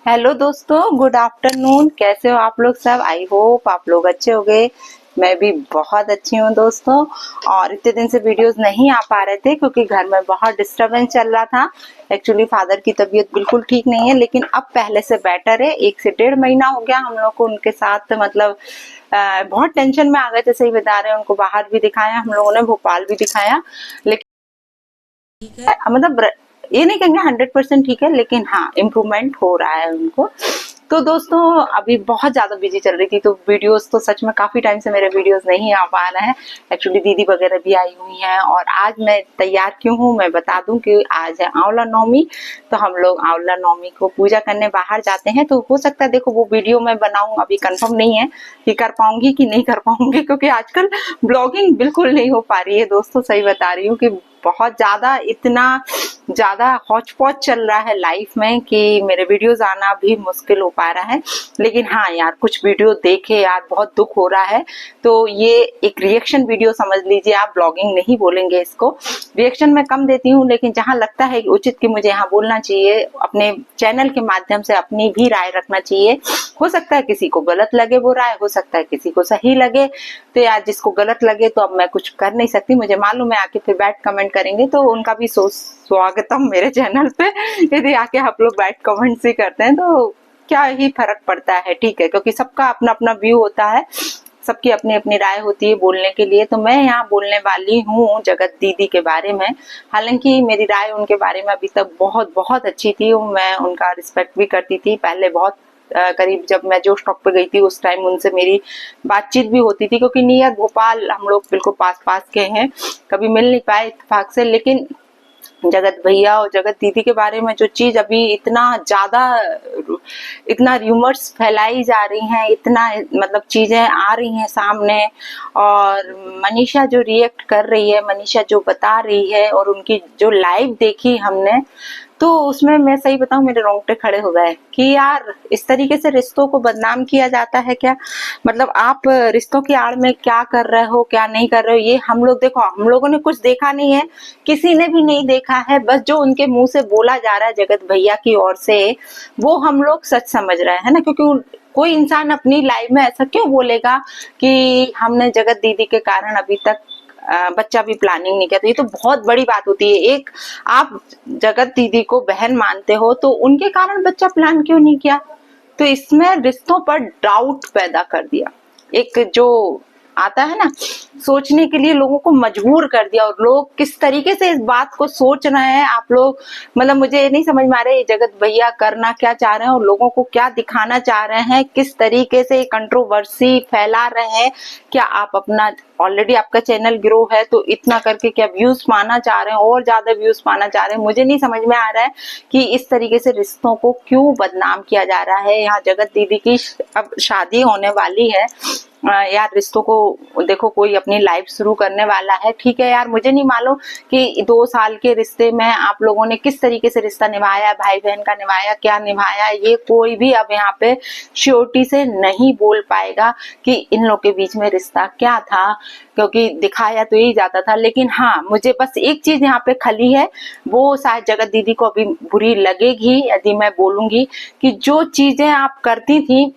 Hello दोस्तों, good afternoon. कैसे हो आप लोग सब? आई होप आप लोग अच्छे हो गए। मैं भी बहुत अच्छी हूँ दोस्तों। और इतने दिन से वीडियोस नहीं आ पा रहे थे क्योंकि घर में बहुत डिस्टरबेंस चल रहा था। एक्चुअली फादर की तबीयत बिल्कुल ठीक नहीं है, लेकिन अब पहले से बेटर है। 1 से 1.5 महीना हो गया हम लोग को उनके साथ, मतलब बहुत टेंशन में आ गए थे, सही बता रहे हैं। उनको बाहर भी दिखाया हम लोगों ने, भोपाल भी दिखाया, लेकिन ठीक है, मतलब ये नहीं कहेंगे 100% ठीक है, लेकिन हाँ इम्प्रूवमेंट हो रहा है उनको। तो दोस्तों अभी बहुत ज्यादा बिजी चल रही थी, तो वीडियोस तो सच में काफी टाइम से मेरे वीडियोस नहीं आ पा रहे हैं। एक्चुअली दीदी वगैरह भी आई हुई हैं, और आज मैं तैयार क्यों हूँ मैं बता दूं कि आज है आंवला नवमी। तो हम लोग आंवला नवमी को पूजा करने बाहर जाते हैं। तो हो सकता है देखो वो वीडियो मैं बनाऊं, अभी कंफर्म नहीं है कि कर पाऊंगी कि नहीं कर पाऊंगी, क्योंकि आजकल ब्लॉगिंग बिल्कुल नहीं हो पा रही है दोस्तों। सही बता रही हूँ कि बहुत ज्यादा, इतना ज्यादा हौच पौच चल रहा है लाइफ में कि मेरे वीडियोस आना भी मुश्किल हो पा रहा है। लेकिन हाँ यार, कुछ वीडियो देखे यार, बहुत दुख हो रहा है। तो ये एक रिएक्शन वीडियो समझ लीजिए आप, ब्लॉगिंग नहीं बोलेंगे इसको। रिएक्शन मैं कम देती हूँ, लेकिन जहाँ लगता है कि उचित कि मुझे यहाँ बोलना चाहिए, अपने चैनल के माध्यम से अपनी भी राय रखना चाहिए। हो सकता है किसी को गलत लगे वो राय, हो सकता है किसी को सही लगे। तो यार जिसको गलत लगे तो अब मैं कुछ कर नहीं सकती, मुझे मालूम है आके फिर बैठ कमेंट करेंगे, तो उनका भी स्वागतम मेरे चैनल पे। यदि आके आप लोग बैठ कमेंट्स ही करते हैं तो क्या ही फर्क पड़ता है, ठीक है, क्योंकि सबका अपना अपना व्यू होता है, सबकी अपनी अपनी राय होती है बोलने के लिए। तो मैं यहाँ बोलने वाली हूँ जगत दीदी के बारे में। हालांकि मेरी राय उनके बारे में अभी तक बहुत बहुत अच्छी थी, मैं उनका रिस्पेक्ट भी करती थी पहले बहुत। करीब जब मैं जो स्टॉक पे गई थी उस टाइम उनसे मेरी बातचीत भी होती थी, क्योंकि नियर भोपाल हम लोग बिल्कुल पास पास के हैं। कभी मिल नहीं पाए इत्तेफाक से, लेकिन जगत भैया और जगत दीदी के बारे में जो चीज अभी इतना ज्यादा, इतना र्यूमर्स फैलाई जा रही हैं, इतना मतलब चीजें आ रही हैं सामने। और मनीषा जो रिएक्ट कर रही है, मनीषा जो बता रही है, और उनकी जो लाइव देखी हमने, तो उसमें मैं सही बताऊं मेरे रोंगटे खड़े हो गए कि यार इस तरीके से रिश्तों को बदनाम किया जाता है क्या? मतलब आप रिश्तों की आड़ में क्या कर रहे हो, क्या नहीं कर रहे हो, ये हम लोग देखो, हम लोगों ने कुछ देखा नहीं है, किसी ने भी नहीं देखा है। बस जो उनके मुंह से बोला जा रहा है जगत भैया की ओर से, वो हम लोग सच समझ रहे हैं ना। क्योंकि कोई इंसान अपनी लाइफ में ऐसा क्यों बोलेगा कि हमने जगत दीदी के कारण अभी तक बच्चा भी प्लानिंग नहीं किया? तो ये तो बहुत बड़ी बात होती है। एक, आप जगत दीदी को बहन मानते हो तो उनके कारण बच्चा प्लान क्यों नहीं किया? तो इसमें रिश्तों पर डाउट पैदा कर दिया, एक जो आता है ना, सोचने के लिए लोगों को मजबूर कर दिया। और लोग किस तरीके से इस बात को सोच रहे हैं आप लोग, मतलब मुझे ये नहीं समझ में आ रहा है जगत भैया करना क्या चाह रहे हैं और लोगों को क्या दिखाना चाह रहे हैं, किस तरीके से कंट्रोवर्सी फैला रहे हैं। क्या आप अपना, ऑलरेडी आपका चैनल ग्रो है तो इतना करके क्या व्यूज पाना चाह रहे हैं, और ज्यादा व्यूज पाना चाह रहे हैं? मुझे नहीं समझ में आ रहा है कि इस तरीके से रिश्तों को क्यों बदनाम किया जा रहा है। यहाँ जगत दीदी की अब शादी होने वाली है यार, रिश्तों को देखो, कोई अपनी लाइफ शुरू करने वाला है, ठीक है यार। मुझे नहीं मालूम कि 2 साल के रिश्ते में आप लोगों ने किस तरीके से रिश्ता निभाया, भाई बहन का निभाया, क्या निभाया, ये कोई भी अब यहाँ पे श्योरिटी से नहीं बोल पाएगा कि इन लोग के बीच में रिश्ता क्या था, क्योंकि दिखाया तो यही जाता था। लेकिन हाँ, मुझे बस एक चीज यहाँ पे खली है, वो शायद जगत दीदी को अभी बुरी लगेगी यदि मैं बोलूंगी कि जो चीजें आप करती थी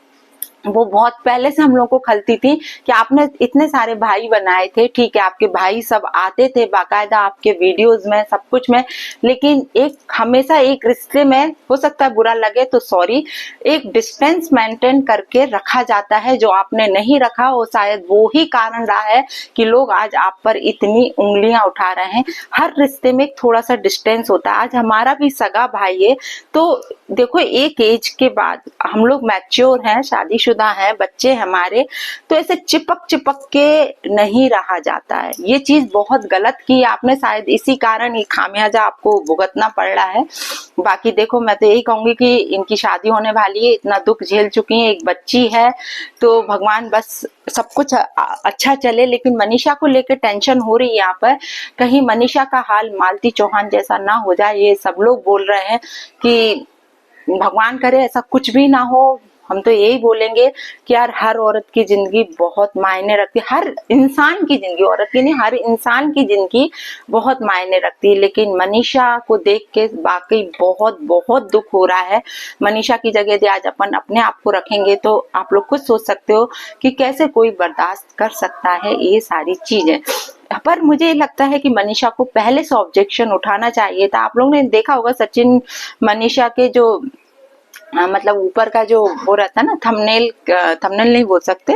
वो बहुत पहले से हम लोग को खलती थी। कि आपने इतने सारे भाई बनाए थे, ठीक है, आपके भाई सब आते थे बाकायदा आपके वीडियोस में, सब कुछ में, लेकिन एक हमेशा एक रिश्ते में, हो सकता है बुरा लगे तो सॉरी, एक डिस्टेंस मेंटेन करके रखा जाता है, जो आपने नहीं रखा। और शायद वो ही कारण रहा है कि लोग आज आप पर इतनी उंगलियां उठा रहे हैं। हर रिश्ते में एक थोड़ा सा डिस्टेंस होता है। आज हमारा भी सगा भाई है, तो देखो एक एज के बाद हम लोग मैच्योर हैं, शादीशुदा है, बच्चे हमारे, तो ऐसे चिपक चिपक के नहीं रहा जाता है। ये चीज बहुत गलत की आपने, शायद इसी कारण ये खामियाजा आपको भुगतना पड़ रहा है। बाकी देखो, मैं तो यही कहूंगी कि इनकी शादी होने वाली है, इतना दुख झेल चुकी है, एक बच्ची है, तो भगवान बस सब कुछ अच्छा चले। लेकिन मनीषा को लेकर टेंशन हो रही है यहाँ पर, कहीं मनीषा का हाल मालती चौहान जैसा ना हो जाए। ये सब लोग बोल रहे हैं कि भगवान करे ऐसा कुछ भी ना हो, हम तो यही बोलेंगे कि यार हर औरत की जिंदगी बहुत मायने रखती है, हर इंसान की जिंदगी, औरत की नहीं, हर इंसान की जिंदगी बहुत मायने रखती है। लेकिन मनीषा को देख के वाकई बहुत बहुत दुख हो रहा है। मनीषा की जगह यदि आज अपन अपने आप को रखेंगे तो आप लोग खुद सोच सकते हो कि कैसे कोई बर्दाश्त कर सकता है ये सारी चीजें। पर मुझे लगता है कि मनीषा को पहले से ऑब्जेक्शन उठाना चाहिए था। आप लोगों ने देखा होगा सचिन मनीषा के जो मतलब ऊपर का जो वो रहता है ना, थंबनेल नहीं बोल सकते,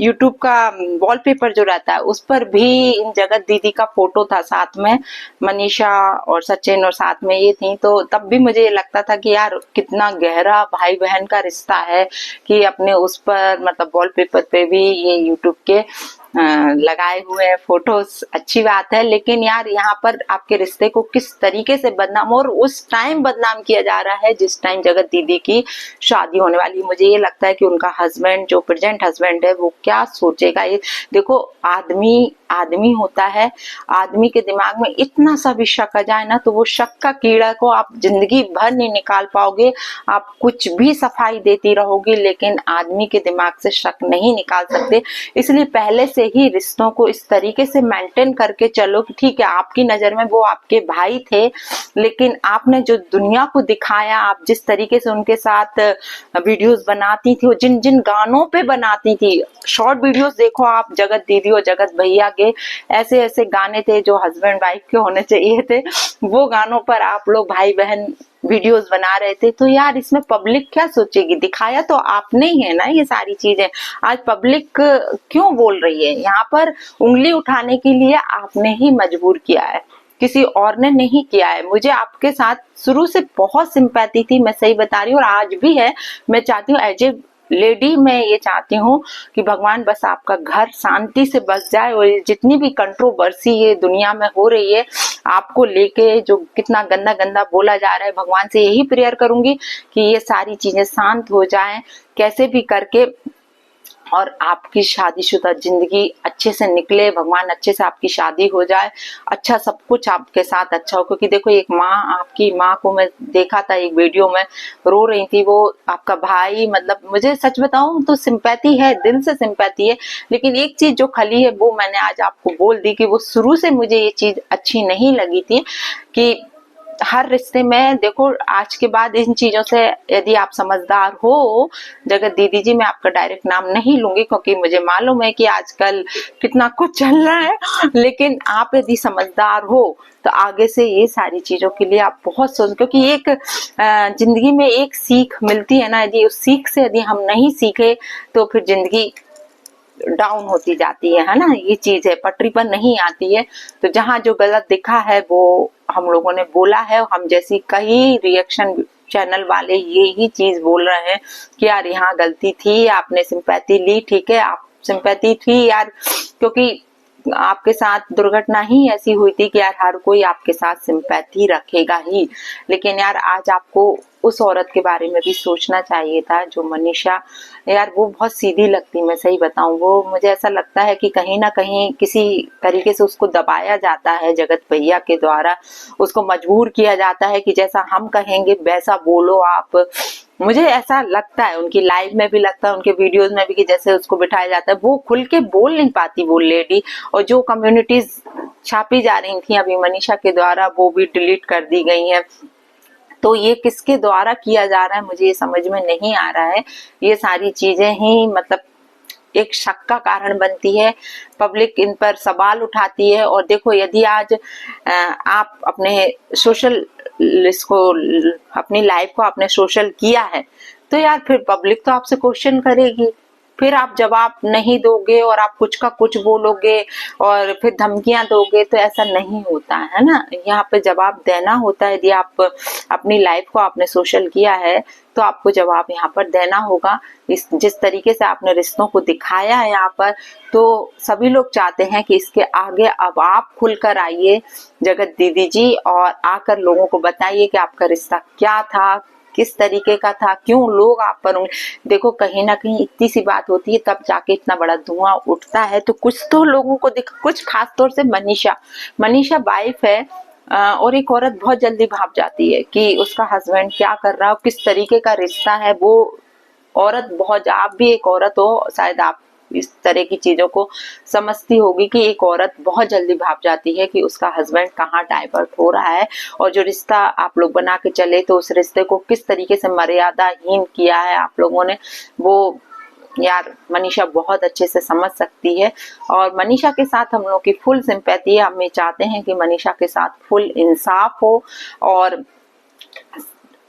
यूट्यूब का वॉलपेपर जो रहता है, उस पर भी इन जगत दीदी का फोटो था, साथ में मनीषा और सचिन और साथ में ये थी। तो तब भी मुझे ये लगता था कि यार कितना गहरा भाई बहन का रिश्ता है कि अपने उस पर मतलब वॉलपेपर पे भी ये यूट्यूब के लगाए हुए हैं फोटोज, अच्छी बात है। लेकिन यार यहाँ पर आपके रिश्ते को किस तरीके से बदनाम, और उस टाइम बदनाम किया जा रहा है जिस टाइम जगत दीदी की शादी होने वाली। मुझे ये लगता है कि उनका हस्बैंड, जो प्रेजेंट हस्बैंड है, वो क्या सोचेगा। ये देखो, आदमी होता है, आदमी के दिमाग में इतना सा भी शक आ जाए ना, तो वो शक का कीड़ा को आप जिंदगी भर नहीं निकाल पाओगे। आप कुछ भी सफाई देती रहोगी लेकिन आदमी के दिमाग से शक नहीं निकाल सकते। इसलिए पहले से ही रिश्तों को इस तरीके से मेंटेन करके चलो कि ठीक है, आपकी नजर में वो आपके भाई थे, लेकिन आपने जो दुनिया को दिखाया, आप जिस तरीके से उनके साथ वीडियोस बनाती थी, जिन जिन गानों पे बनाती थी, शॉर्ट वीडियोस देखो आप, जगत दीदी और जगत भैया के ऐसे ऐसे गाने थे जो हस्बैंड वाइफ के होने चाहिए थे, वो गानों पर आप लोग भाई बहन वीडियोस बना रहे थे। तो यार इसमें पब्लिक क्या सोचेगी, दिखाया तो आपने ही है ना ये सारी चीजें। आज पब्लिक क्यों बोल रही है, यहाँ पर उंगली उठाने के लिए आपने ही मजबूर किया है, किसी और ने नहीं किया है। मुझे आपके साथ शुरू से बहुत सिंपैथी थी, मैं सही बता रही हूँ, और आज भी है। मैं चाहती हूँ एज ए लेडी, मैं ये चाहती हूँ कि भगवान बस आपका घर शांति से बस जाए, और जितनी भी कंट्रोवर्सी ये दुनिया में हो रही है आपको लेके, जो कितना गंदा गंदा बोला जा रहा है, भगवान से यही प्रेयर करूंगी कि ये सारी चीजें शांत हो जाएं कैसे भी करके, और आपकी शादीशुदा जिंदगी अच्छे से निकले, भगवान अच्छे से आपकी शादी हो जाए, अच्छा सब कुछ आपके साथ अच्छा हो। क्योंकि देखो, एक माँ, आपकी माँ को मैं देखा था एक वीडियो में, रो रही थी वो, आपका भाई, मतलब मुझे सच बताऊं तो सिंपैथी है, दिल से सिंपैथी है। लेकिन एक चीज जो खली है वो मैंने आज आपको बोल दी कि वो शुरू से मुझे ये चीज अच्छी नहीं लगी थी कि हर रिश्ते में देखो, आज के बाद इन चीजों से यदि आप समझदार हो, जगत दीदी जी, मैं आपका डायरेक्ट नाम नहीं लूंगी क्योंकि मुझे मालूम है कि आजकल कितना कुछ चल रहा है, लेकिन आप यदि समझदार हो तो आगे से ये सारी चीजों के लिए आप बहुत सोच, क्योंकि एक जिंदगी में एक सीख मिलती है ना, यदि उस सीख से यदि हम नहीं सीखे तो फिर जिंदगी डाउन होती जाती है ना, ये चीज है, पटरी पर नहीं आती है। तो जहाँ जो गलत दिखा है वो हम लोगों ने बोला है, हम जैसी कई रिएक्शन चैनल वाले यही चीज बोल रहे हैं कि यार यहाँ गलती थी, आपने सिंपैथी ली, ठीक है, आप सिंपैथी थी यार, क्योंकि आपके साथ दुर्घटना ही ऐसी हुई थी कि यार हर कोई आपके साथ सिंपैथी रखेगा ही। लेकिन यार आज आपको उस औरत के बारे में भी सोचना चाहिए था, जो मनीषा, यार वो बहुत सीधी लगती, मैं सही बताऊं, वो मुझे ऐसा लगता है कि कहीं ना कहीं किसी तरीके से उसको दबाया जाता है जगत भैया के द्वारा, उसको मजबूर किया जाता है कि जैसा हम कहेंगे वैसा बोलो आप। मुझे ऐसा लगता है, उनकी लाइव में भी लगता है, उनके वीडियोस में भी, कि जैसे उसको बिठाया जाता है, वो खुल के बोल नहीं पाती वो लेडी। और जो कम्युनिटीज छापी जा रही थी अभी मनीषा के द्वारा, वो भी डिलीट कर दी गई हैं। तो ये किसके द्वारा किया जा रहा है मुझे ये समझ में नहीं आ रहा है। ये सारी चीजें ही मतलब एक शक का कारण बनती है, पब्लिक इन पर सवाल उठाती है। और देखो, यदि आज आप अपने सोशल इसको, अपनी लाइफ को आपने सोशल किया है, तो यार फिर पब्लिक तो आपसे क्वेश्चन करेगी, फिर आप जवाब नहीं दोगे और आप कुछ का कुछ बोलोगे और फिर धमकियां दोगे, तो ऐसा नहीं होता है ना। यहाँ पे जवाब देना होता है। यदि आप अपनी लाइफ को आपने सोशल किया है तो आपको जवाब यहाँ पर देना होगा। जिस तरीके से आपने रिश्तों को दिखाया है यहाँ पर, तो सभी लोग चाहते हैं कि इसके आगे अब आप खुलकर आइए जगत दीदी जी, और आकर लोगों को बताइए कि आपका रिश्ता क्या था, किस तरीके का था, क्यों लोग आप पर देखो, कहीं ना कहीं इतनी सी बात होती है तब जाके इतना बड़ा धुआं उठता है। तो कुछ तो लोगों को कुछ खास तौर से मनीषा वाइफ है, और एक औरत बहुत जल्दी भाप जाती है कि उसका हस्बैंड क्या कर रहा है, किस तरीके का रिश्ता है, वो औरत बहुत, आप भी एक औरत हो, शायद आप इस तरह की चीजों को समझती होगी कि एक औरत बहुत जल्दी भाप जाती है कि उसका हस्बैंड कहाँ डाइवर्ट हो रहा है, और जो रिश्ता आप लोग बना के चले तो उस रिश्ते को किस तरीके से मर्यादाहीन किया है आप लोगों ने, वो यार मनीषा बहुत अच्छे से समझ सकती है। और मनीषा के साथ हम लोग की फुल सिंपैथी है, हम ये चाहते हैं कि मनीषा के साथ फुल इंसाफ हो।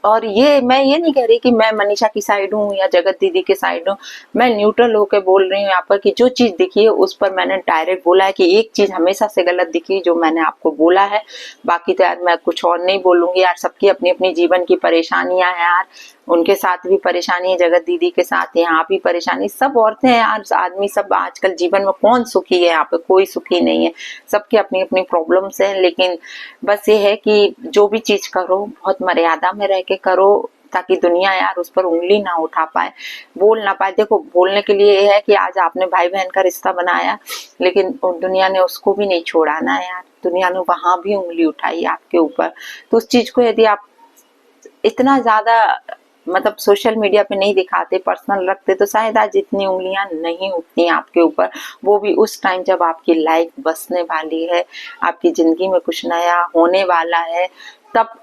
और ये मैं ये नहीं कह रही कि मैं मनीषा की साइड हूँ या जगत दीदी के साइड हूँ, मैं न्यूट्रल होकर बोल रही हूँ यहाँ पर कि जो चीज दिखी है उस पर मैंने डायरेक्ट बोला है कि एक चीज हमेशा से गलत दिखी जो मैंने आपको बोला है, बाकी तो यार मैं कुछ और नहीं बोलूंगी यार। सबकी अपनी अपनी जीवन की परेशानियां हैं यार, उनके साथ भी परेशानी है, जगत दीदी के साथ यहाँ भी परेशानी, सब औरतें हैं यार, आदमी सब आजकल जीवन में कौन सुखी है, यहाँ पे कोई सुखी नहीं है, सबकी अपनी अपनी प्रॉब्लम्स हैं। लेकिन बस ये है कि जो भी चीज करो बहुत मर्यादा में रह के करो, ताकि दुनिया यार उस पर उंगली ना उठा पाए, बोल ना पाए। देखो बोलने के लिए ये है कि आज आपने भाई बहन का रिश्ता बनाया, लेकिन दुनिया ने उसको भी नहीं छोड़ा ना यार, दुनिया ने वहां भी उंगली उठाई आपके ऊपर। तो उस चीज को यदि आप इतना ज्यादा मतलब सोशल मीडिया पे नहीं दिखाते, पर्सनल रखते, तो शायद आज इतनी उंगलियां नहीं उठती आपके ऊपर, वो भी उस टाइम जब आपकी लाइफ बसने वाली है, आपकी जिंदगी में कुछ नया होने वाला है, तब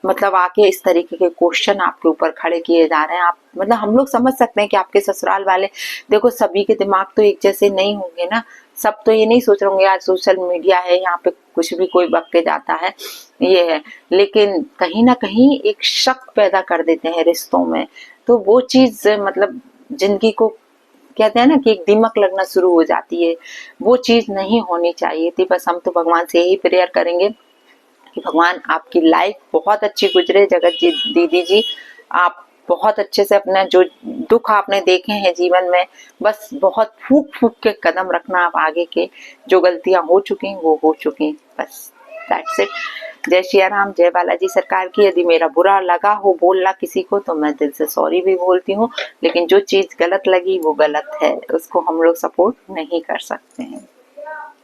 मतलब आके इस तरीके के क्वेश्चन आपके ऊपर खड़े किए जा रहे हैं। आप मतलब हम लोग समझ सकते हैं कि आपके ससुराल वाले, देखो सभी के दिमाग तो एक जैसे नहीं होंगे ना, सब तो ये नहीं सोच रहे होंगे यार सोशल मीडिया है, यहाँ पे कुछ भी कोई बक के जाता है, ये है। लेकिन कहीं ना कहीं एक शक पैदा कर देते हैं रिश्तों में, तो वो चीज मतलब जिंदगी को कहते हैं ना कि एक दीमक लगना शुरू हो जाती है, वो चीज नहीं होनी चाहिए थी। बस हम तो भगवान से यही प्रेयर करेंगे कि भगवान आपकी लाइफ बहुत अच्छी गुजरे। जगत जी दीदी जी, आप बहुत अच्छे से अपना जो दुख आपने देखे हैं जीवन में, बस बहुत फूक फूक के कदम रखना आप आगे के, जो गलतियां हो चुकी वो हो चुकी, बस दैट्स इट। जय श्री राम, जय बालाजी सरकार की। यदि मेरा बुरा लगा हो बोलना किसी को तो मैं दिल से सॉरी भी बोलती हूँ, लेकिन जो चीज गलत लगी वो गलत है, उसको हम लोग सपोर्ट नहीं कर सकते हैं।